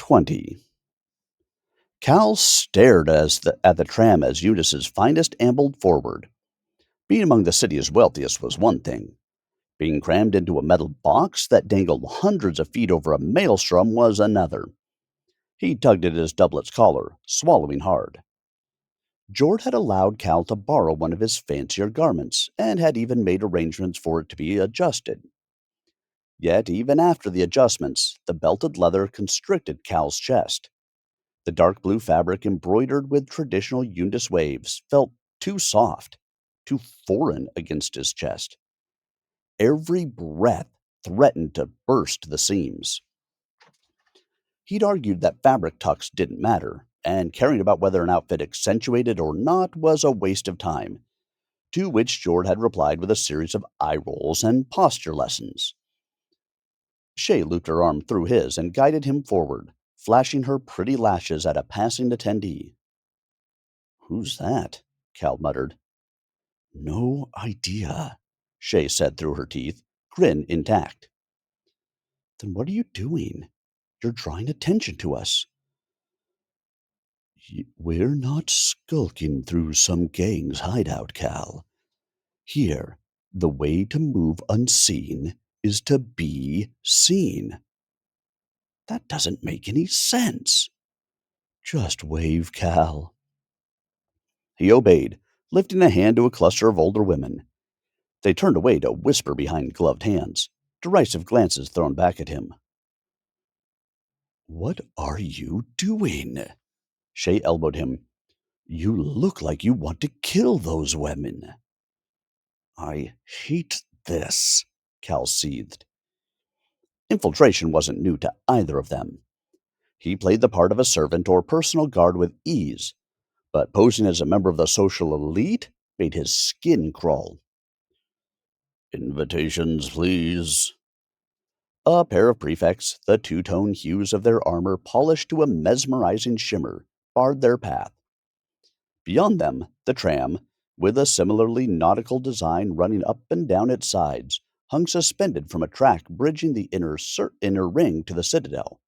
20. Cal stared at the tram as Eunice's finest ambled forward. Being among the city's wealthiest was one thing. Being crammed into a metal box that dangled hundreds of feet over a maelstrom was another. He tugged at his doublet's collar, swallowing hard. Jord had allowed Cal to borrow one of his fancier garments, and had even made arrangements for it to be adjusted. Yet, even after the adjustments, the belted leather constricted Cal's chest. The dark blue fabric embroidered with traditional Yundis waves felt too soft, too foreign against his chest. Every breath threatened to burst the seams. He'd argued that fabric tucks didn't matter, and caring about whether an outfit accentuated or not was a waste of time, to which Jord had replied with a series of eye rolls and posture lessons. Shay looped her arm through his and guided him forward, flashing her pretty lashes at a passing attendee. "Who's that?" Cal muttered. "No idea," Shay said through her teeth, grin intact. "Then what are you doing? You're drawing attention to us." "We're not skulking through some gang's hideout, Cal. Here, the way to move unseen is to be seen." "That doesn't make any sense." "Just wave, Cal." He obeyed, lifting a hand to a cluster of older women. They turned away to whisper behind gloved hands, derisive glances thrown back at him. "What are you doing?" Shay elbowed him. "You look like you want to kill those women." "I hate this," Cal seethed. Infiltration wasn't new to either of them. He played the part of a servant or personal guard with ease, but posing as a member of the social elite made his skin crawl. "Invitations, please." A pair of prefects, the two-tone hues of their armor polished to a mesmerizing shimmer, barred their path. Beyond them, the tram, with a similarly nautical design running up and down its sides, hung suspended from a track bridging the inner ring to the citadel.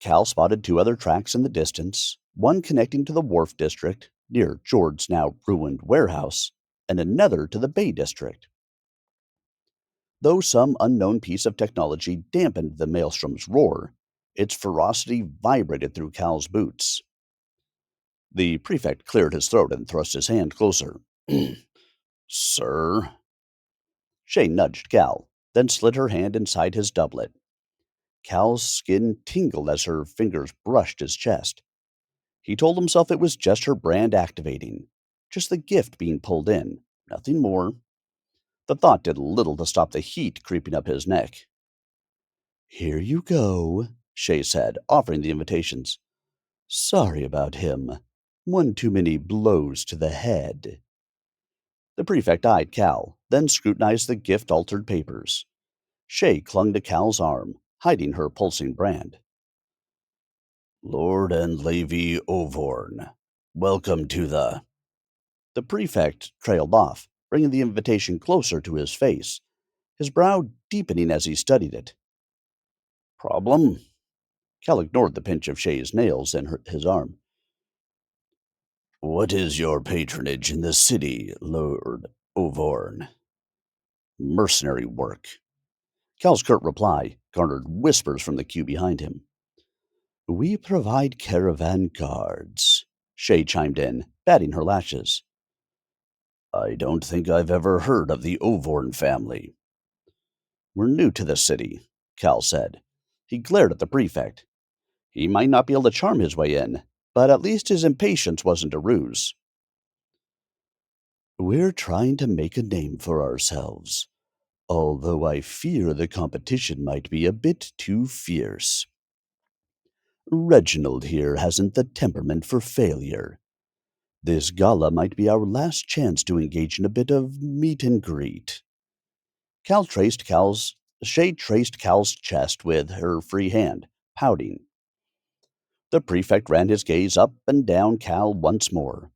Cal spotted two other tracks in the distance, one connecting to the wharf district, near Jord's now ruined warehouse, and another to the bay district. Though some unknown piece of technology dampened the maelstrom's roar, its ferocity vibrated through Cal's boots. The prefect cleared his throat and thrust his hand closer. "Sir?" Shay nudged Cal, then slid her hand inside his doublet. Cal's skin tingled as her fingers brushed his chest. He told himself it was just her brand activating, just the gift being pulled in, nothing more. The thought did little to stop the heat creeping up his neck. "Here you go," Shay said, offering the invitations. "Sorry about him. One too many blows to the head." The prefect eyed Cal, then scrutinized the gift-altered papers. Shay clung to Cal's arm, hiding her pulsing brand. "Lord and Lady Ovorn, welcome to the—" The prefect trailed off, bringing the invitation closer to his face, his brow deepening as he studied it. "Problem?" Cal ignored the pinch of Shay's nails in his arm. "What is your patronage in the city, Lord Ovorn?" "Mercenary work." Cal's curt reply garnered whispers from the queue behind him. "We provide caravan guards," Shay chimed in, batting her lashes. "I don't think I've ever heard of the Ovorn family." "We're new to the city," Cal said. He glared at the prefect. He might not be able to charm his way in, but at least his impatience wasn't a ruse. "We're trying to make a name for ourselves, although I fear the competition might be a bit too fierce. Reginald here hasn't the temperament for failure. This gala might be our last chance to engage in a bit of meet and greet." Shay traced Cal's chest with her free hand, pouting. The prefect ran his gaze up and down Cal once more,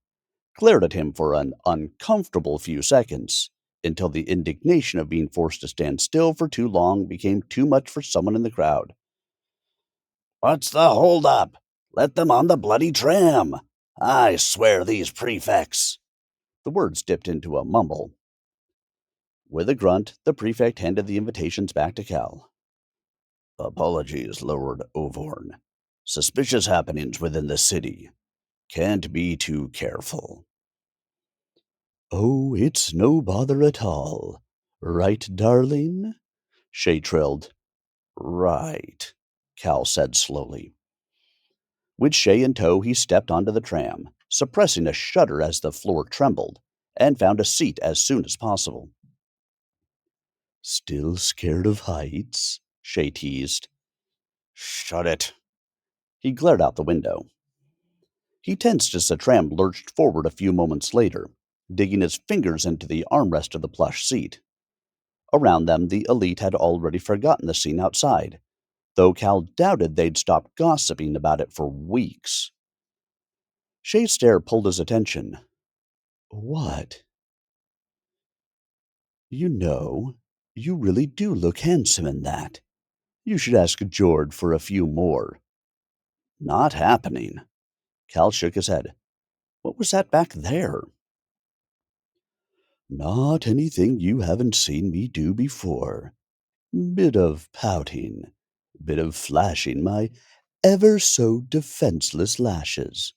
glared at him for an uncomfortable few seconds, until the indignation of being forced to stand still for too long became too much for someone in the crowd. What's the hold up? Let them on the bloody tram. I swear these prefects. The words dipped into a mumble. With a grunt, the prefect handed the invitations back to Cal. Apologies, Lord Ovorn. Suspicious happenings within the city. Can't be too careful. Oh, it's no bother at all. Right, darling? Shay trilled. Right, Cal said slowly. With Shay in tow, he stepped onto the tram, suppressing a shudder as the floor trembled, and found a seat as soon as possible. Still scared of heights? Shay teased. Shut it. He glared out the window. He tensed as the tram lurched forward a few moments later, digging his fingers into the armrest of the plush seat. Around them, the elite had already forgotten the scene outside, though Cal doubted they'd stopped gossiping about it for weeks. Shay's stare pulled his attention. What? You know, you really do look handsome in that. You should ask Jord for a few more. Not happening. Cal shook his head. What was that back there? Not anything you haven't seen me do before. Bit of pouting, bit of flashing my ever so defenseless lashes.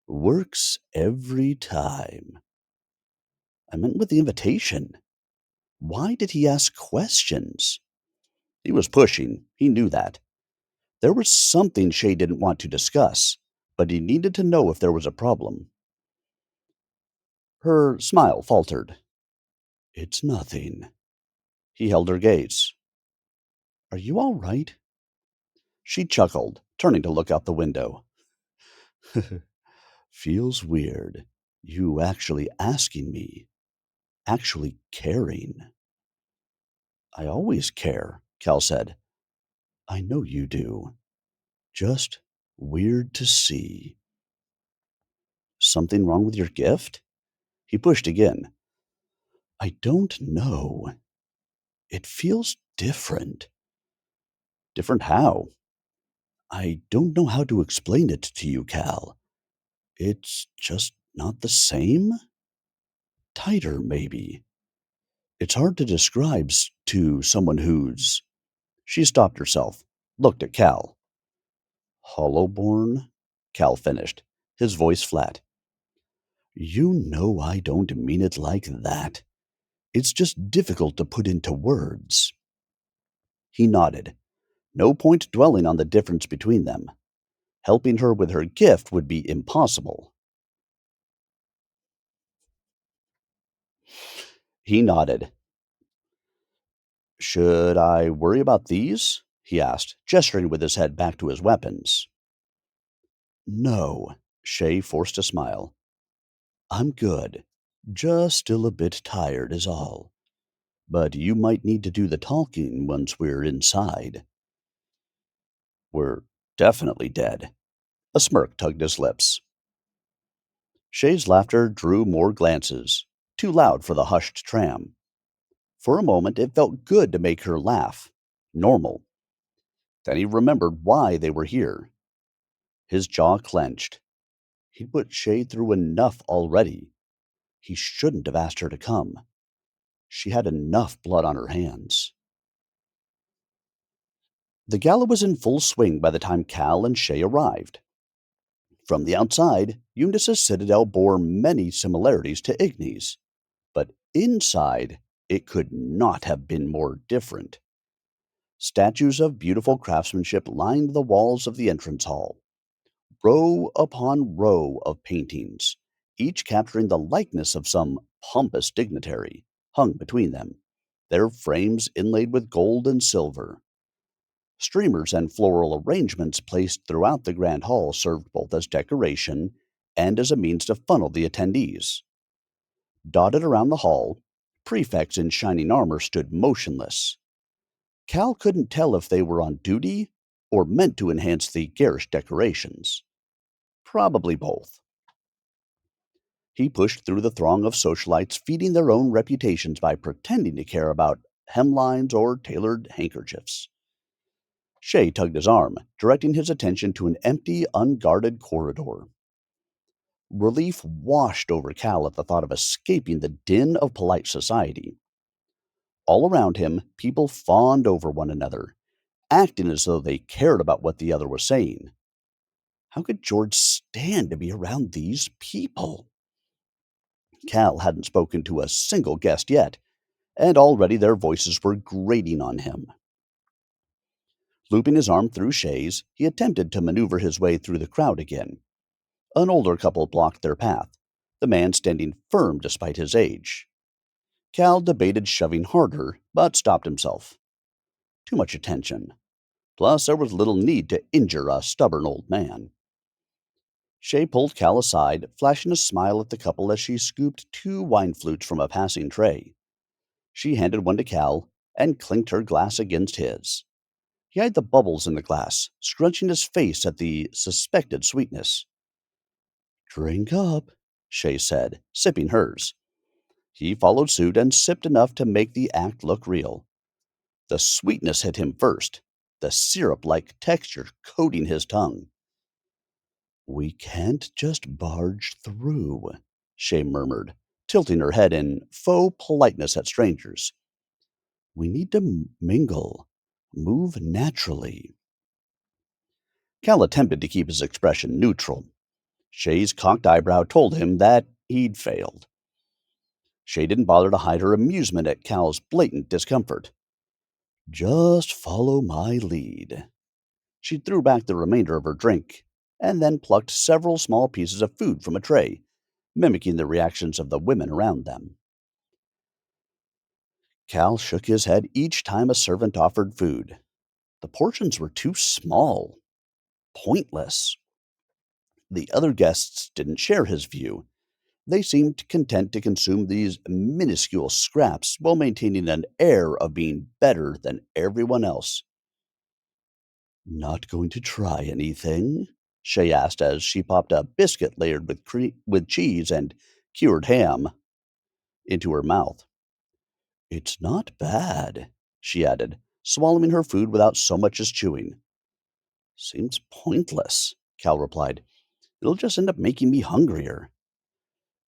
Works every time. I meant with the invitation. Why did he ask questions? He was pushing, he knew that. There was something Shay didn't want to discuss, but he needed to know if there was a problem. Her smile faltered. It's nothing. He held her gaze. Are you all right? She chuckled, turning to look out the window. Feels weird. You actually asking me. Actually caring. I always care, Cal said. I know you do. Just weird to see. Something wrong with your gift? He pushed again. I don't know. It feels different. Different how? I don't know how to explain it to you, Cal. It's just not the same? Tighter, maybe. It's hard to describe to someone who's. She stopped herself, looked at Cal. Hollowborn? Cal finished, his voice flat. You know I don't mean it like that. It's just difficult to put into words. He nodded. No point dwelling on the difference between them. Helping her with her gift would be impossible. He nodded. Should I worry about these? He asked, gesturing with his head back to his weapons. No, Shay forced a smile. I'm good. Just still a bit tired is all. But you might need to do the talking once we're inside. We're definitely dead. A smirk tugged his lips. Shay's laughter drew more glances, too loud for the hushed tram. For a moment, it felt good to make her laugh. Normal. Then he remembered why they were here. His jaw clenched. He'd put Shay through enough already. He shouldn't have asked her to come. She had enough blood on her hands. The gala was in full swing by the time Cal and Shay arrived. From the outside, Eunice's citadel bore many similarities to Igny's, but inside, it could not have been more different. Statues of beautiful craftsmanship lined the walls of the entrance hall. Row upon row of paintings, each capturing the likeness of some pompous dignitary, hung between them, their frames inlaid with gold and silver. Streamers and floral arrangements placed throughout the grand hall served both as decoration and as a means to funnel the attendees. Dotted around the hall, prefects in shining armor stood motionless. Cal couldn't tell if they were on duty or meant to enhance the garish decorations. Probably both. He pushed through the throng of socialites feeding their own reputations by pretending to care about hemlines or tailored handkerchiefs. Shay tugged his arm, directing his attention to an empty, unguarded corridor. Relief washed over Cal at the thought of escaping the din of polite society. All around him, people fawned over one another, acting as though they cared about what the other was saying. How could George stand to be around these people? Cal hadn't spoken to a single guest yet, and already their voices were grating on him. Looping his arm through Shay's, he attempted to maneuver his way through the crowd again. An older couple blocked their path, the man standing firm despite his age. Cal debated shoving harder, but stopped himself. Too much attention. Plus, there was little need to injure a stubborn old man. Shay pulled Cal aside, flashing a smile at the couple as she scooped two wine flutes from a passing tray. She handed one to Cal and clinked her glass against his. He eyed the bubbles in the glass, scrunching his face at the suspected sweetness. Drink up, Shay said, sipping hers. He followed suit and sipped enough to make the act look real. The sweetness hit him first, the syrup-like texture coating his tongue. We can't just barge through, Shay murmured, tilting her head in faux politeness at strangers. We need to mingle, move naturally. Cal attempted to keep his expression neutral. Shay's cocked eyebrow told him that he'd failed. Shay didn't bother to hide her amusement at Cal's blatant discomfort. Just follow my lead. She threw back the remainder of her drink, and then plucked several small pieces of food from a tray, mimicking the reactions of the women around them. Cal shook his head each time a servant offered food. The portions were too small, pointless. The other guests didn't share his view. They seemed content to consume these minuscule scraps while maintaining an air of being better than everyone else. Not going to try anything? Shay asked as she popped a biscuit layered with cheese and cured ham into her mouth. It's not bad, she added, swallowing her food without so much as chewing. Seems pointless, Cal replied. It'll just end up making me hungrier.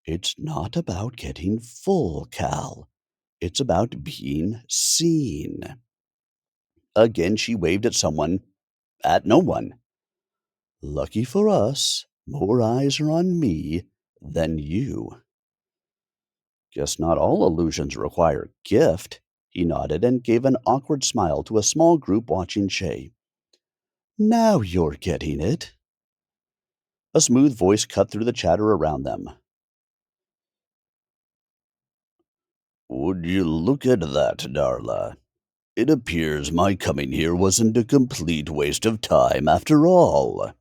It's not about getting full, Cal. It's about being seen. Again, she waved at someone, at no one. Lucky for us, more eyes are on me than you. Guess not all illusions require gift. He nodded and gave an awkward smile to a small group watching Shay. Now you're getting it. A smooth voice cut through the chatter around them. Would you look at that, Darla? It appears my coming here wasn't a complete waste of time after all.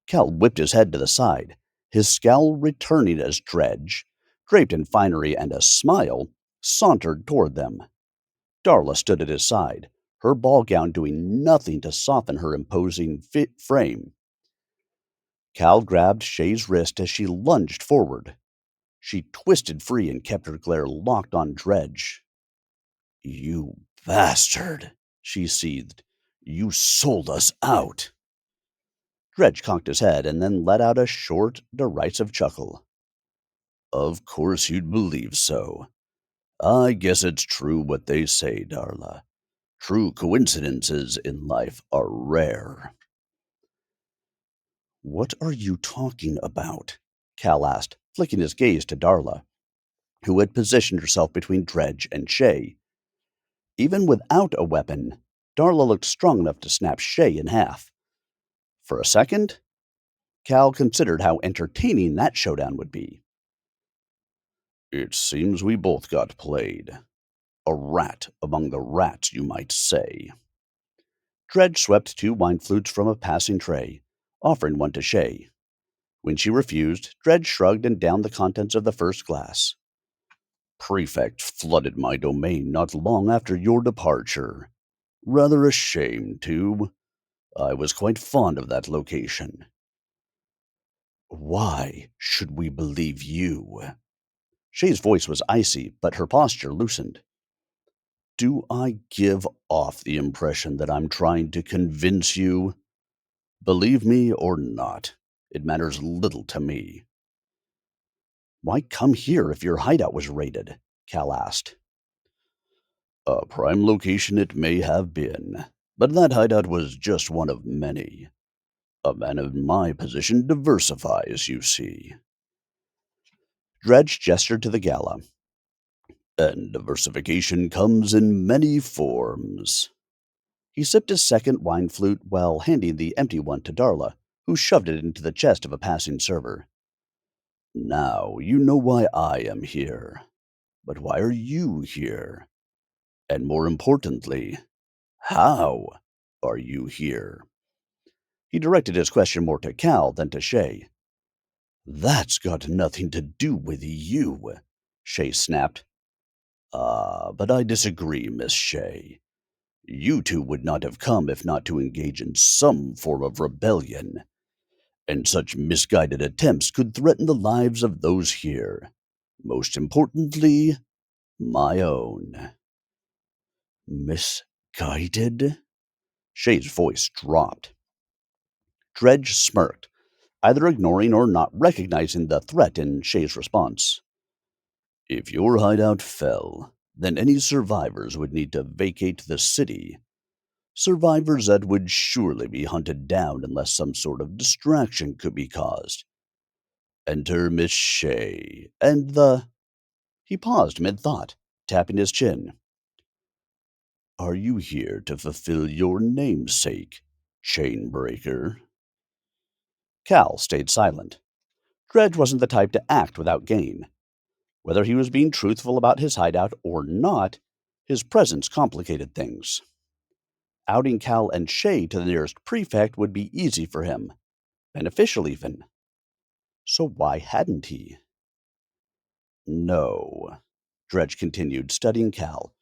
Cal whipped his head to the side, his scowl returning as Dredge, draped in finery and a smile, sauntered toward them. Darla stood at his side, her ball gown doing nothing to soften her imposing frame. Cal grabbed Shay's wrist as she lunged forward. She twisted free and kept her glare locked on Dredge. You bastard, she seethed. You sold us out. Dredge cocked his head and then let out a short, derisive chuckle. Of course you'd believe so. I guess it's true what they say, Darla. True coincidences in life are rare. What are you talking about? Cal asked, flicking his gaze to Darla, who had positioned herself between Dredge and Shay. Even without a weapon, Darla looked strong enough to snap Shay in half. For a second, Cal considered how entertaining that showdown would be. It seems we both got played. A rat among the rats, you might say. Dredge swept two wine flutes from a passing tray, offering one to Shay. When she refused, Dredge shrugged and downed the contents of the first glass. Prefect flooded my domain not long after your departure. Rather a shame, too. I was quite fond of that location. Why should we believe you? Shay's voice was icy, but her posture loosened. Do I give off the impression that I'm trying to convince you? Believe me or not, it matters little to me. Why come here if your hideout was raided? Cal asked. A prime location it may have been, but that hideout was just one of many. A man in my position diversifies, you see. Dredge gestured to the gala. And diversification comes in many forms. He sipped his second wine flute while handing the empty one to Darla, who shoved it into the chest of a passing server. Now, you know why I am here. But why are you here? And more importantly, how are you here? He directed his question more to Cal than to Shay. That's got nothing to do with you, Shay snapped. But I disagree, Miss Shay. You two would not have come if not to engage in some form of rebellion, and such misguided attempts could threaten the lives of those here. Most importantly, my own. Misguided? Shay's voice dropped. Dredge smirked, either ignoring or not recognizing the threat in Shay's response. If your hideout fell, then any survivors would need to vacate the city. Survivors that would surely be hunted down unless some sort of distraction could be caused. Enter Miss Shay, and the. He paused mid thought, tapping his chin. Are you here to fulfill your namesake, Chainbreaker? Cal stayed silent. Dredge wasn't the type to act without gain. Whether he was being truthful about his hideout or not, his presence complicated things. Outing Cal and Shay to the nearest prefect would be easy for him, beneficial even. So why hadn't he? No, Dredge continued, studying Cal.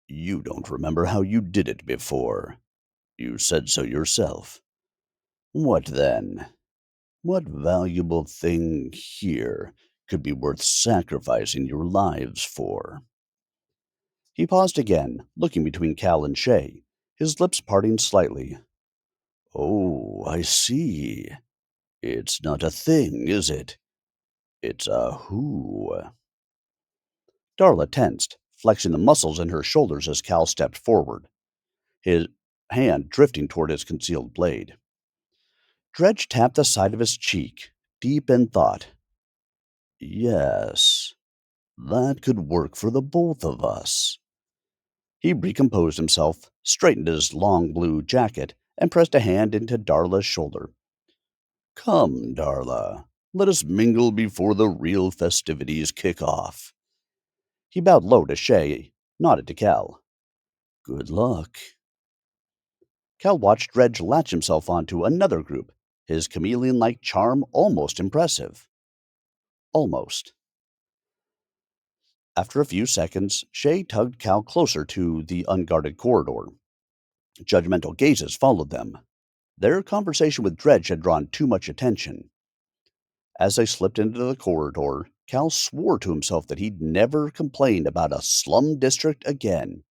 You don't remember how you did it before. You said so yourself. What then? What valuable thing here could be worth sacrificing your lives for? He paused again, looking between Cal and Shay, his lips parting slightly. Oh, I see. It's not a thing, is it? It's a who. Darla tensed, flexing the muscles in her shoulders as Cal stepped forward, his hand drifting toward his concealed blade. Dredge tapped the side of his cheek, deep in thought. Yes, that could work for the both of us. He recomposed himself, straightened his long blue jacket, and pressed a hand into Darla's shoulder. Come, Darla, let us mingle before the real festivities kick off. He bowed low to Shay, nodded to Cal. Good luck. Cal watched Dredge latch himself onto another group, his chameleon-like charm almost impressive. Almost. After a few seconds, Shay tugged Cal closer to the unguarded corridor. Judgmental gazes followed them. Their conversation with Dredge had drawn too much attention. As they slipped into the corridor, Cal swore to himself that he'd never complain about a slum district again.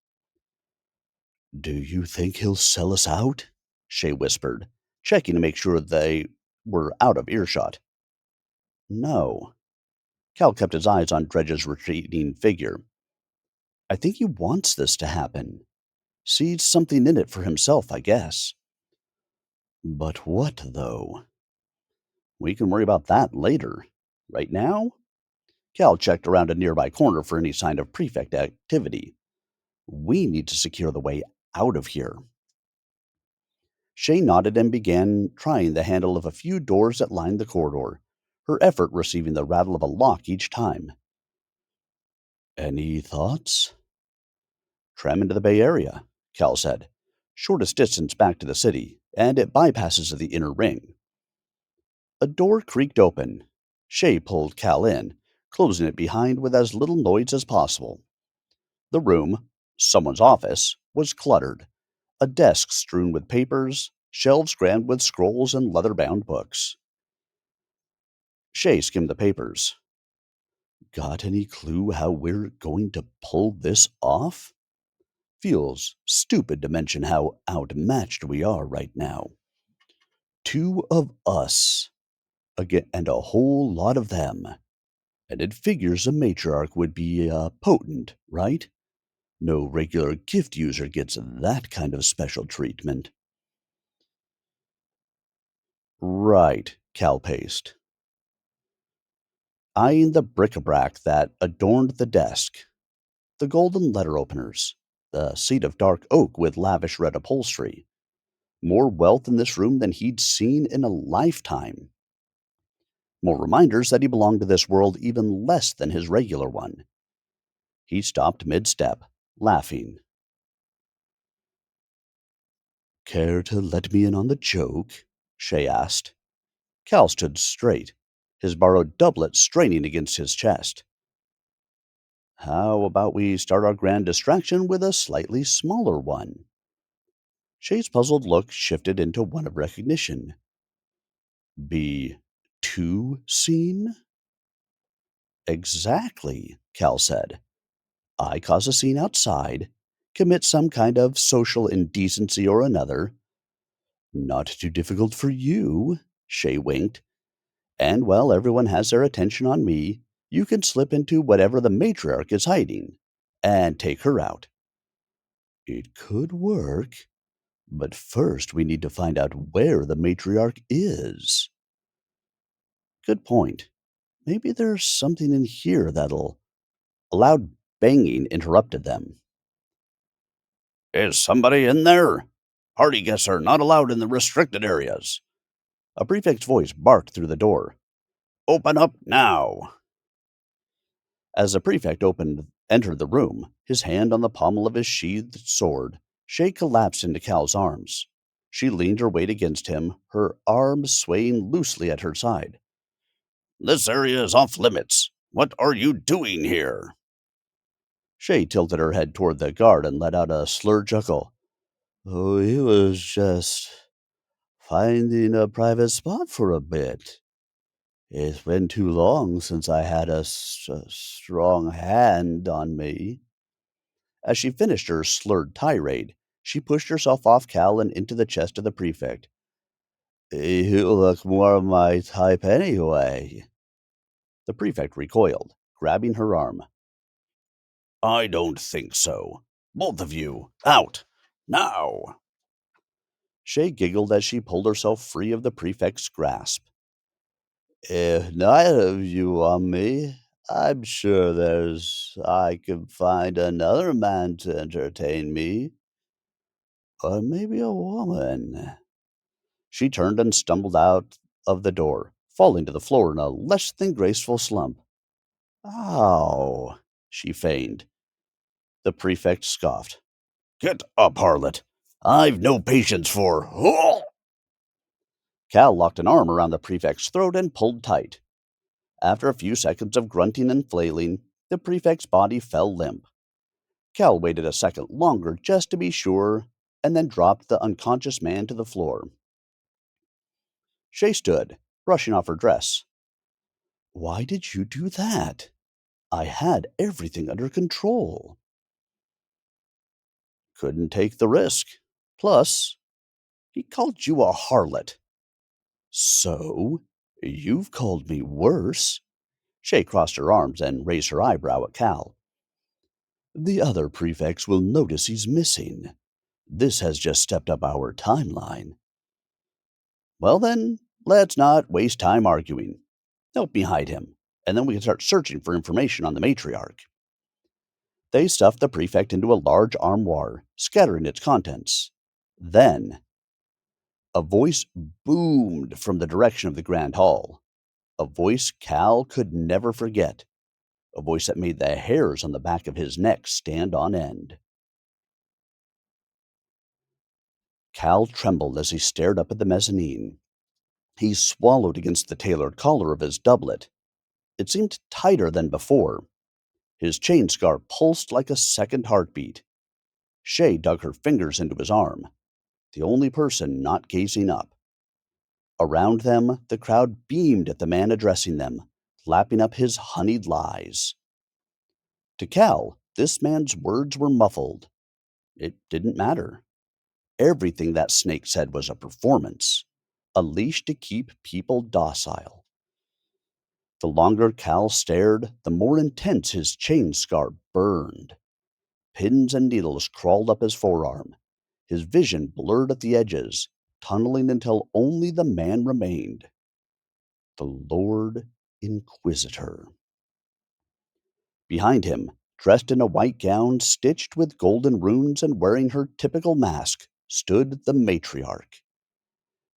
Do you think he'll sell us out? Shay whispered, checking to make sure they were out of earshot. No. Cal kept his eyes on Dredge's retreating figure. I think he wants this to happen. Sees something in it for himself, I guess. But what, though? We can worry about that later. Right now? Cal checked around a nearby corner for any sign of prefect activity. We need to secure the way out of here. Shay nodded and began trying the handle of a few doors that lined the corridor, her effort receiving the rattle of a lock each time. Any thoughts? Tram into the Bay Area, Cal said. Shortest distance back to the city, and it bypasses the inner ring. A door creaked open. Shay pulled Cal in, closing it behind with as little noise as possible. The room, someone's office, was cluttered. A desk strewn with papers, shelves crammed with scrolls and leather-bound books. Shay skimmed the papers. Got any clue how we're going to pull this off? Feels stupid to mention how outmatched we are right now. Two of us, again, and a whole lot of them. And it figures a matriarch would be potent, right? No regular gift user gets that kind of special treatment. Right, Cal paced, eyeing the bric-a-brac that adorned the desk. The golden letter openers, the seat of dark oak with lavish red upholstery. More wealth in this room than he'd seen in a lifetime. More reminders that he belonged to this world even less than his regular one. He stopped mid-step, laughing. Care to let me in on the joke? Shay asked. Cal stood straight, his borrowed doublet straining against his chest. How about we start our grand distraction with a slightly smaller one? Shay's puzzled look shifted into one of recognition. Be too seen? Exactly, Cal said. I cause a scene outside, commit some kind of social indecency or another. Not too difficult for you, Shay winked. And while everyone has their attention on me, you can slip into whatever the matriarch is hiding and take her out. It could work, but first we need to find out where the matriarch is. Good point. Maybe there's something in here that'll. A loud banging interrupted them. Is somebody in there? Party guests are not allowed in the restricted areas. A prefect's voice barked through the door. Open up now. As the prefect entered the room, his hand on the pommel of his sheathed sword, Shay collapsed into Cal's arms. She leaned her weight against him, her arms swaying loosely at her side. This area is off limits. What are you doing here? Shay tilted her head toward the guard and let out a slurred chuckle. Oh, he was just finding a private spot for a bit. It's been too long since I had a strong hand on me. As she finished her slurred tirade, she pushed herself off Cal and into the chest of the prefect. You look more my type anyway. The prefect recoiled, grabbing her arm. I don't think so. Both of you, out! Now! Shay giggled as she pulled herself free of the prefect's grasp. If neither of you want me, I'm sure I could find another man to entertain me. Or maybe a woman. She turned and stumbled out of the door, falling to the floor in a less than graceful slump. Ow, she feigned. The prefect scoffed. Get up, harlot. I've no patience for. Cal locked an arm around the prefect's throat and pulled tight. After a few seconds of grunting and flailing, the prefect's body fell limp. Cal waited a second longer just to be sure, and then dropped the unconscious man to the floor. Shay stood, brushing off her dress. Why did you do that? I had everything under control. Couldn't take the risk. Plus, he called you a harlot. So, you've called me worse. Shay crossed her arms and raised her eyebrow at Cal. The other prefects will notice he's missing. This has just stepped up our timeline. Well then, let's not waste time arguing. Help me hide him, and then we can start searching for information on the matriarch. They stuffed the prefect into a large armoire, scattering its contents. Then, a voice boomed from the direction of the grand hall. A voice Cal could never forget. A voice that made the hairs on the back of his neck stand on end. Cal trembled as he stared up at the mezzanine. He swallowed against the tailored collar of his doublet. It seemed tighter than before. His chain scar pulsed like a second heartbeat. Shay dug her fingers into his arm, the only person not gazing up. Around them, the crowd beamed at the man addressing them, lapping up his honeyed lies. To Cal, this man's words were muffled. It didn't matter. Everything that snake said was a performance, a leash to keep people docile. The longer Cal stared, the more intense his chain scar burned. Pins and needles crawled up his forearm. His vision blurred at the edges, tunneling until only the man remained, the Lord Inquisitor. Behind him, dressed in a white gown stitched with golden runes and wearing her typical mask, stood the matriarch.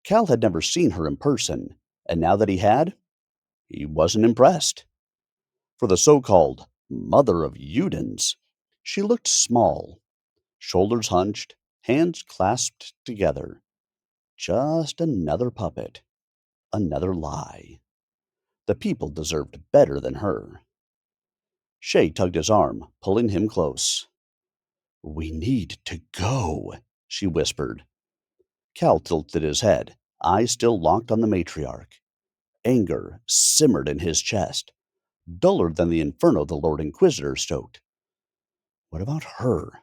Cal had never seen her in person, and now that he had, he wasn't impressed. For the so-called mother of Udens, she looked small, shoulders hunched, hands clasped together. Just another puppet, another lie. The people deserved better than her. Shay tugged his arm, pulling him close. "We need to go," she whispered. Cal tilted his head, eyes still locked on the matriarch. Anger simmered in his chest, duller than the inferno the Lord Inquisitor stoked. What about her?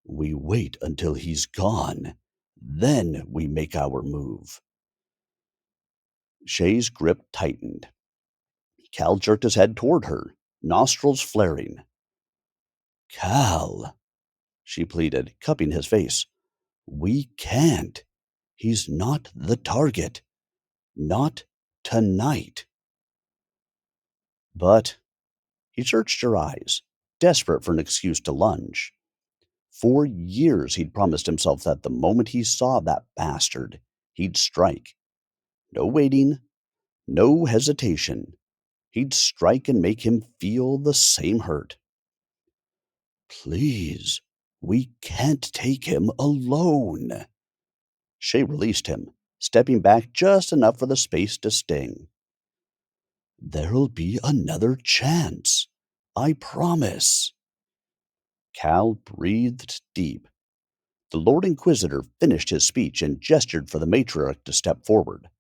We wait until he's gone. Then we make our move. Shay's grip tightened. Cal jerked his head toward her, nostrils flaring. "Cal," she pleaded, cupping his face. "We can't. He's not the target. Not tonight." But he searched her eyes, desperate for an excuse to lunge. For years he'd promised himself that the moment he saw that bastard, he'd strike. No waiting, no hesitation. He'd strike and make him feel the same hurt. "Please, we can't take him alone." Shay released him, stepping back just enough for the space to sting. "There'll be another chance. I promise." Cal breathed deep. The Lord Inquisitor finished his speech and gestured for the matriarch to step forward.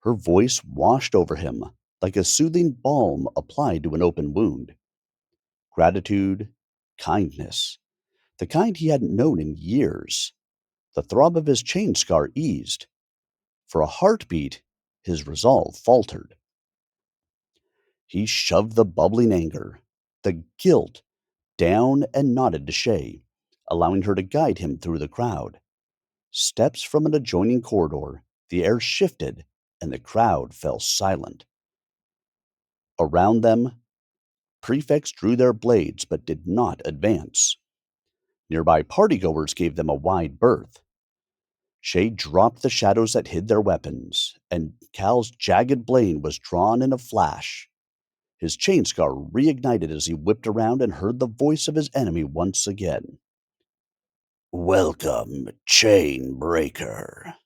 Her voice washed over him like a soothing balm applied to an open wound. Gratitude, kindness, the kind he hadn't known in years. The throb of his chain scar eased. For a heartbeat, his resolve faltered. He shoved the bubbling anger, the guilt, down and nodded to Shay, allowing her to guide him through the crowd. Steps from an adjoining corridor, the air shifted, and the crowd fell silent. Around them, prefects drew their blades but did not advance. Nearby partygoers gave them a wide berth. Shay dropped the shadows that hid their weapons, and Cal's jagged blade was drawn in a flash. His chain scar reignited as he whipped around and heard the voice of his enemy once again. "Welcome, Chain Breaker."